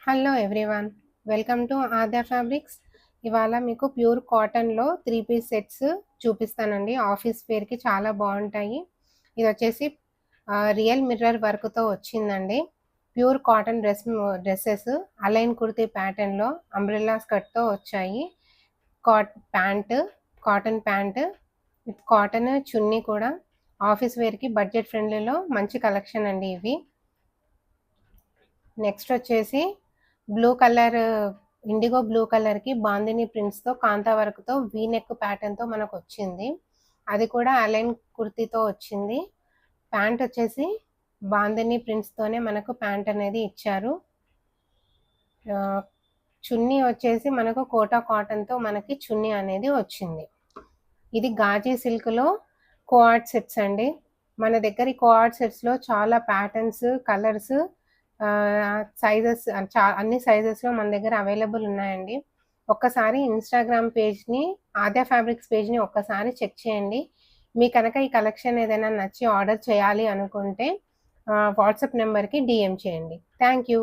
Hello everyone. Welcome to Aadya fabrics. ఇవాళ మీకు pure కాటన్‌లో 3 పీస్ సెట్స్ చూపిస్తానండి. ఆఫీస్ వేర్‌కి చాలా బావుంటాయి. ఇదొచ్చేసి రియల్ మిర్రర్ వర్క్‌తో వచ్చిందండి. Pure cotton dresses A line kurti ప్యాటర్న్‌లో అంబ్రెల్లా స్కర్ట్‌తో వచ్చాయి. Pant, cotton pant with cotton chunni కూడా. ఆఫీస్ వేర్‌కి బడ్జెట్ ఫ్రెండ్లీలో మంచి కలెక్షన్ అండి ఇవి. నెక్స్ట్ వచ్చేసి బ్లూ కలర్, ఇండిగో బ్లూ కలర్‌కి బాందిని ప్రింట్స్‌తో కాంతా వర్క్‌తో వీ నెక్ ప్యాటర్న్‌తో మనకొచ్చింది. అది కూడా అలైన్ కుర్తీతో వచ్చింది. ప్యాంట్ వచ్చేసి బాందిని ప్రింట్స్‌తోనే మనకు ప్యాంట్ అనేది ఇచ్చారు. చున్నీ వచ్చేసి మనకు కోటా కాటన్‌తో మనకి చున్నీ అనేది వచ్చింది. ఇది గాజీ సిల్క్‌లో కోఆర్డ్ సెట్స్ అండి. మన దగ్గర ఈ కోఆర్డ్ సెట్స్‌లో చాలా ప్యాటర్న్స్, కలర్స్, సైజెస్ అన్ని సైజెస్‌లో మన దగ్గర అవైలబుల్ ఉన్నాయండి. ఒక్కసారి ఇన్‌స్టాగ్రామ్ పేజ్‌ని, ఆద్య ఫ్యాబ్రిక్స్ పేజ్‌ని ఒక్కసారి చెక్ చేయండి. మీకు కనుక ఈ కలెక్షన్ ఏదైనా నచ్చి ఆర్డర్ చేయాలి అనుకుంటే వాట్సాప్ నెంబర్‌కి డీఎం చేయండి. Thank you.